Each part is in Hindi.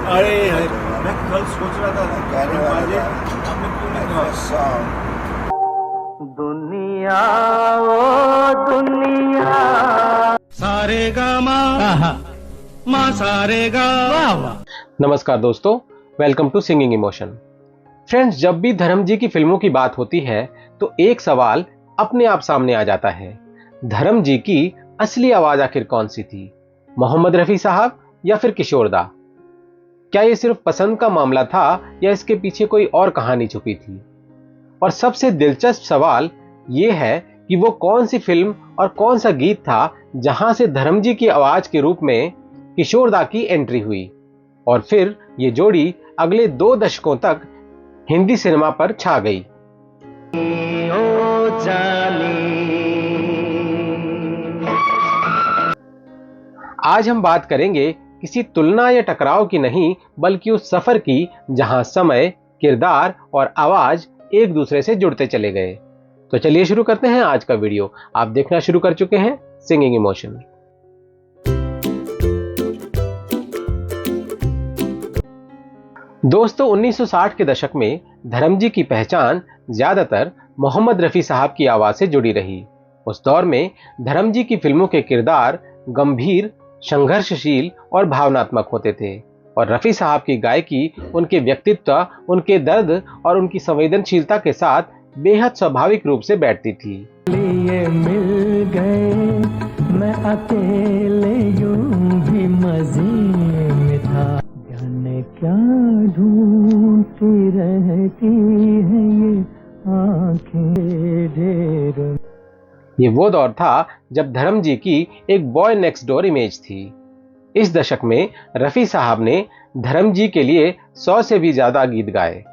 अरे मैं कल सोच रहा था आपने क्यों नहीं कहा? दुनिया ओ दुनिया सारे गामा माँ सारे गा। नमस्कार दोस्तों, welcome to singing emotion. Friends, जब भी धर्म जी की फिल्मों की बात होती है तो एक सवाल अपने आप सामने आ जाता है। धर्म जी की असली आवाज आखिर कौन सी थी? मोहम्मद रफी साहब या फिर किशोर दा? क्या ये सिर्फ पसंद का मामला था या इसके पीछे कोई और कहानी छुपी थी? और सबसे दिलचस्प सवाल ये है कि वो कौन सी फिल्म और कौन सा गीत था जहां से धर्म जी की आवाज के रूप में किशोर दा की एंट्री हुई और फिर ये जोड़ी अगले 2 दशकों तक हिंदी सिनेमा पर छा गई। ओ जानी। आज हम बात करेंगे किसी तुलना या टकराव की नहीं, बल्कि उस सफर की जहां समय, किरदार और आवाज एक दूसरे से जुड़ते चले गए। तो चलिए शुरू करते हैं आज का वीडियो। आप देखना शुरू कर चुके हैं सिंगिंग इमोशन। दोस्तों, 1960 के दशक में धर्म जी की पहचान ज्यादातर मोहम्मद रफी साहब की आवाज से जुड़ी रही। उस दौर में धर्म जी की फिल्मों के किरदार गंभीर, संघर्षशील और भावनात्मक होते थे और रफी साहब की गायकी उनके व्यक्तित्व, उनके दर्द और उनकी संवेदनशीलता के साथ बेहद स्वाभाविक रूप से बैठती थी। लिए मिल गए मैं अकेले यूं भी मजे में था, जाने क्या ढूंढती रहती है ये आंखें ढेर। ये वो दौर था जब धर्म जी की एक बॉय नेक्स्ट डोर इमेज थी। इस दशक में रफी साहब ने धर्म जी के लिए 100 से भी ज्यादा गीत गाए,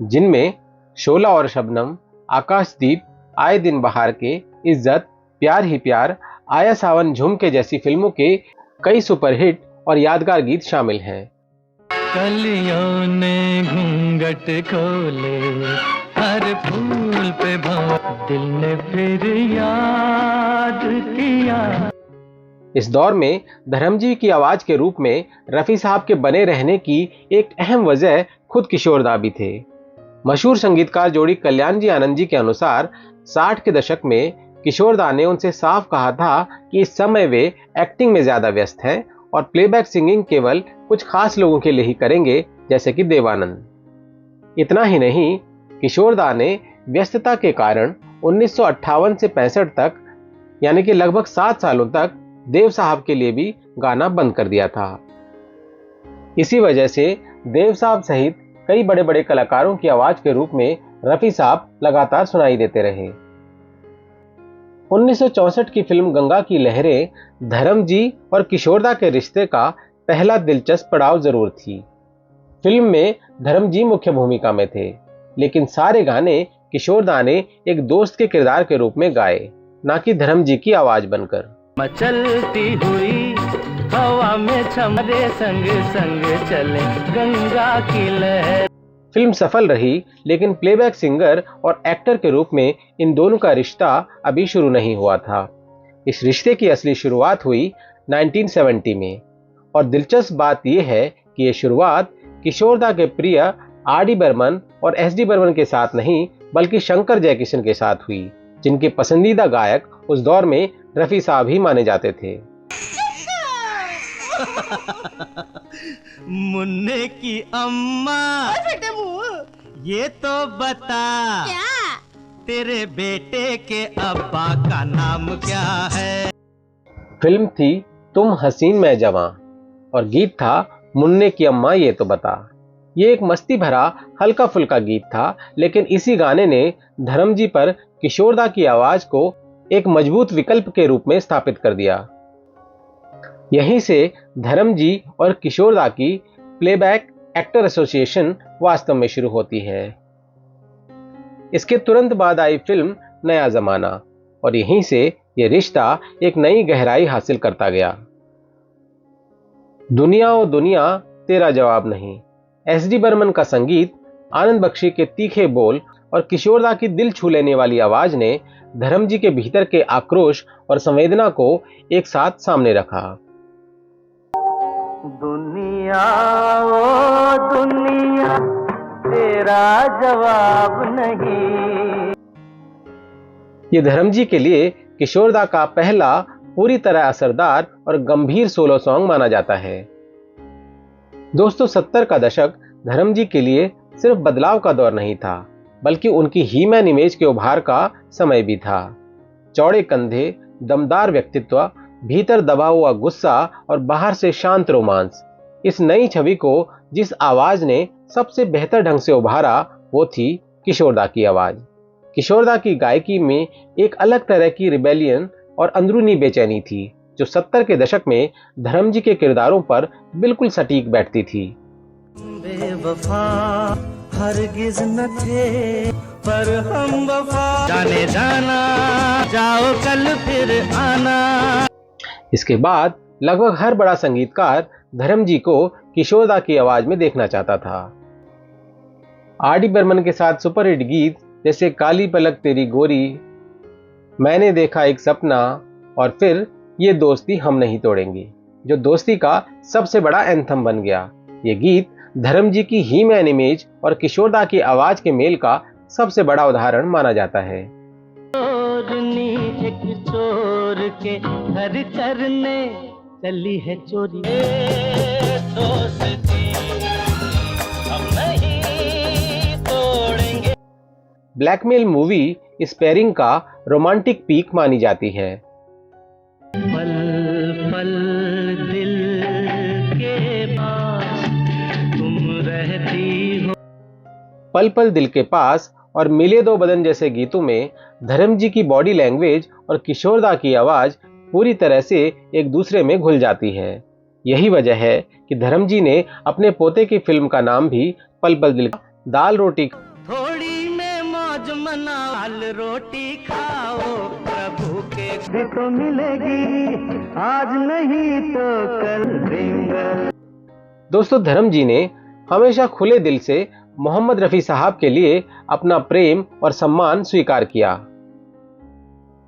जिनमें शोला और शबनम, आकाशदीप, आए दिन बहार के, इज्जत, प्यार ही प्यार, आया सावन झुमके जैसी फिल्मों के कई सुपरहिट और यादगार गीत शामिल हैं। कलियों ने घूंघट खोले, हर फूल पे दिल ने फिर याद किया। इस दौर में धर्म जी की आवाज के रूप में रफी साहब के बने रहने की एक अहम वजह खुद किशोर दा भी थे। मशहूर संगीतकार जोड़ी कल्याण जी आनंद जी के अनुसार 60 के दशक में किशोर दा ने उनसे साफ कहा था कि इस समय वे एक्टिंग में ज्यादा व्यस्त हैं और प्लेबैक सिंगिंग केवल कुछ खास लोगों के लिए ही करेंगे, जैसे कि देवानंद। इतना ही नहीं, किशोर दा ने व्यस्तता के कारण 1958 से 65 तक, यानी कि लगभग 7 सालों तक देव साहब के लिए भी गाना बंद कर दिया था। इसी वजह से देव साहब सहित कई बड़े बड़े कलाकारों की आवाज के रूप में रफी साहब लगातार सुनाई देते रहे। 1964 की फिल्म गंगा की लहरें धर्म जी और किशोर दा के रिश्ते का पहला दिलचस्प पड़ाव जरूर थी। फिल्म में धर्म जी मुख्य भूमिका में थे, लेकिन सारे गाने किशोर दा ने एक दोस्त के किरदार के रूप में गाए, ना कि धर्म जी की आवाज बनकर। मचलती हुई हवा में छमरे संग संग चले गंगा की लहर। फिल्म सफल रही, लेकिन प्लेबैक सिंगर और एक्टर के रूप में इन दोनों का रिश्ता अभी शुरू नहीं हुआ था। इस रिश्ते की असली शुरुआत हुई 1970 में और दिलचस्प बात यह है कि यह शुरुआत किशोर दा के प्रिय आर डी बर्मन और एस डी बर्मन के साथ नहीं, बल्कि शंकर जयकिशन के साथ हुई, जिनके पसंदीदा गायक उस दौर में रफी साहब ही माने जाते थे। मुन्ने की अम्मा, ये तो बता क्या? तेरे बेटे के अब्बा का नाम क्या है? फिल्म थी तुम हसीन मैं जवां और गीत था मुन्ने की अम्मा ये तो बता। ये एक मस्ती भरा हल्का फुल्का गीत था, लेकिन इसी गाने ने धर्म जी पर किशोर दा की आवाज को एक मजबूत विकल्प के रूप में स्थापित कर दिया। यहीं से धर्म जी और किशोर दा की प्लेबैक एक्टर एसोसिएशन वास्तव में शुरू होती है। इसके तुरंत बाद आई फिल्म नया जमाना और यहीं से यह रिश्ता एक नई गहराई हासिल करता गया। दुनिया ओ दुनिया तेरा जवाब नहीं, एस डी बर्मन का संगीत, आनंद बख्शी के तीखे बोल और किशोर दा की दिल छू लेने वाली आवाज ने धर्म जी के भीतर के आक्रोश और संवेदना को एक साथ सामने रखा। दुनिया ओ दुनिया तेरा जवाब नहीं। ये धर्मजी के लिए किशोरदा का पहला पूरी तरह असरदार और गंभीर सोलो सॉन्ग माना जाता है। दोस्तों 70 का दशक धर्मजी के लिए सिर्फ बदलाव का दौर नहीं था, बल्कि उनकी ही मैन इमेज के उभार का समय भी था। चौड़े कंधे, दमदार व्यक्तित्व, भीतर दबा हुआ गुस्सा और बाहर से शांत रोमांस, इस नई छवि को जिस आवाज ने सबसे बेहतर ढंग से उभारा वो थी किशोरदा की आवाज। किशोरदा की गायकी में एक अलग तरह की रिबेलियन और अंदरूनी बेचैनी थी, जो 70 के दशक में धर्मजी के किरदारों पर बिल्कुल सटीक बैठती थी। बेवफा हरगिज न थे पर हम वफा, जाने जाना जाओ कल फिर आना। इसके बाद लगभग हर बड़ा संगीतकार धर्मजी को किशोरदा की आवाज में देखना चाहता था। आर.डी. बर्मन के साथ सुपरहिट गीत जैसे काली पलक तेरी गोरी, मैंने देखा एक सपना और फिर ये दोस्ती हम नहीं तोड़ेंगे, जो दोस्ती का सबसे बड़ा एंथम बन गया। ये गीत धर्मजी की ही मैन इमेज और किशोरदा की आवाज के मेल का सबसे बड़ा उदाहरण माना जाता है। एक चोर के घर करने चली है चोरी, दोस्ती हम नहीं तोड़ेंगे। ब्लैकमेल मूवी इस पेयरिंग का रोमांटिक पीक मानी जाती है। पल पल दिल के पास तुम रहती हो। पल पल दिल के पास और मिले दो बदन जैसे गीतों में धर्मजी की बॉडी लैंग्वेज और किशोरदा की आवाज पूरी तरह से एक दूसरे में घुल जाती है। यही वजह है कि धर्मजी ने अपने पोते की फिल्म का नाम भी पल पल दिल, दाल रोटी थोड़ी में मौज मनाओ, दाल रोटी खाओ, प्रभु के भी तो मिलेगी, आज नहीं तो कल देंगे। दोस्तों धर्मजी ने हमेशा खुले दिल से मोहम्मद रफी साहब के लिए अपना प्रेम और सम्मान स्वीकार किया।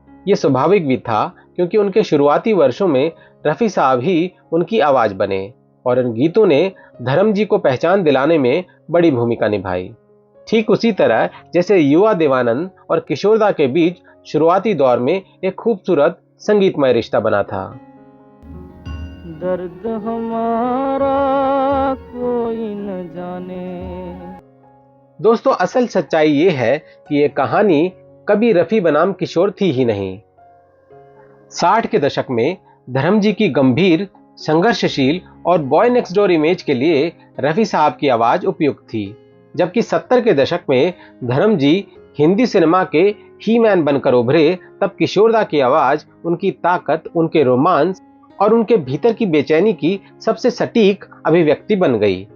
ये स्वाभाविक भी था, क्योंकि उनके शुरुआती वर्षों में रफी साहब ही उनकी आवाज बने और इन गीतों ने धर्मजी को पहचान दिलाने में बड़ी भूमिका निभाई। ठीक उसी तरह जैसे युवा देवानंद और किशोरदा के बीच शुरुआती दौर में एक खूबसूरत संगीतमय रिश्ता बना था। दर्द हमारा कोई न जाने। दोस्तों असल सच्चाई ये है कि ये कहानी कभी रफी बनाम किशोर थी ही नहीं। 60 के दशक में धर्मजी की गंभीर, संघर्षशील और बॉय नेक्स्ट डोर इमेज के लिए रफी साहब की आवाज उपयुक्त थी, जबकि 70 के दशक में धर्मजी हिंदी सिनेमा के ही मैन बनकर उभरे, तब किशोरदा की आवाज उनकी ताकत, उनके रोमांस और उनके भीतर की बेचैनी की सबसे सटीक अभिव्यक्ति बन गई।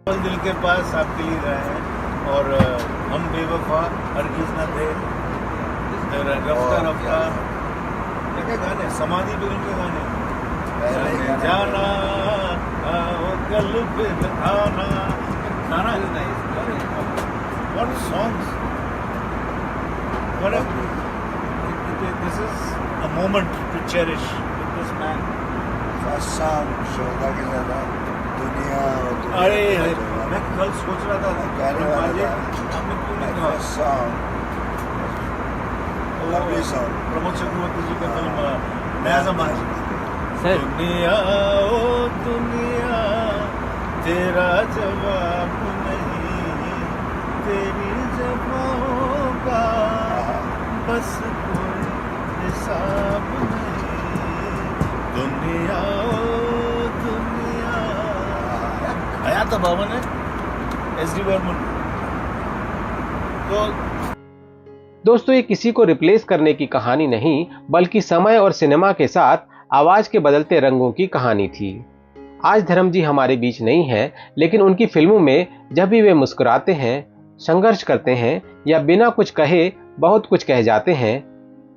दिल के पास आपके लिए रहे हैं और हम बेवफा हरगिज न थे, रफ्ता रफ्ता गाने, समाधि पे उनके गाने, जाना आओ कल फिर आना, खाना what songs, what a, this is a moment to cherish with this man. First song किशोरदा के ज़्यादा दुनिया और दुनिया अरे का जवाब। मैं कल सोच रहा था कहने वाला था, हमने क्यों नहीं कहा first song lovely song. Pramod Chakraborty ji का फिल्म नया ज़माना। सर दुनिया ओ दुनिया तेरा जवाब नहीं, तेरी जवाबों का बस कोई हिसाब नहीं, दुनिया ओ दुनिया। आया था बाबा ने एस.डी. बर्मन। तो दोस्तों ये किसी को रिप्लेस करने की कहानी नहीं, बल्कि समय और सिनेमा के साथ आवाज के बदलते रंगों की कहानी थी। आज धर्मजी हमारे बीच नहीं है, लेकिन उनकी फिल्मों में जब भी वे मुस्कुराते हैं, संघर्ष करते हैं या बिना कुछ कहे बहुत कुछ कह जाते हैं,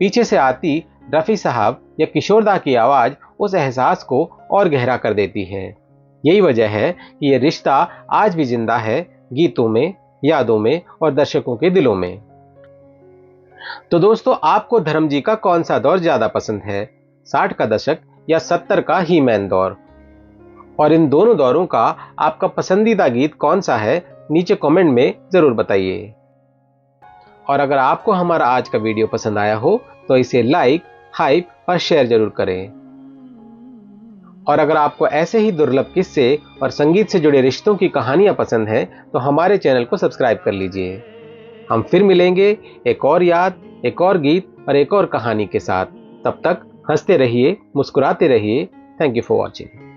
पीछे से आती रफी साहब या किशोरदा की आवाज उस एहसास को और गहरा कर देती है। यही वजह है कि ये रिश्ता आज भी जिंदा है, गीतों में, यादों में और दर्शकों के दिलों में। तो दोस्तों आपको धर्मजी का कौन सा दौर ज्यादा पसंद है, 60 का दशक या 70 का ही मैन दौर? और इन दोनों दौरों का आपका पसंदीदा गीत कौन सा है, नीचे कमेंट में जरूर बताइए। और अगर आपको हमारा आज का वीडियो पसंद आया हो तो इसे लाइक, हाइप और शेयर जरूर करें। और अगर आपको ऐसे ही दुर्लभ किस्से और संगीत से जुड़े रिश्तों की कहानियां पसंद हैं तो हमारे चैनल को सब्सक्राइब कर लीजिए। हम फिर मिलेंगे एक और याद, एक और गीत और एक और कहानी के साथ। तब तक हंसते रहिए, मुस्कुराते रहिए। Thank you for watching.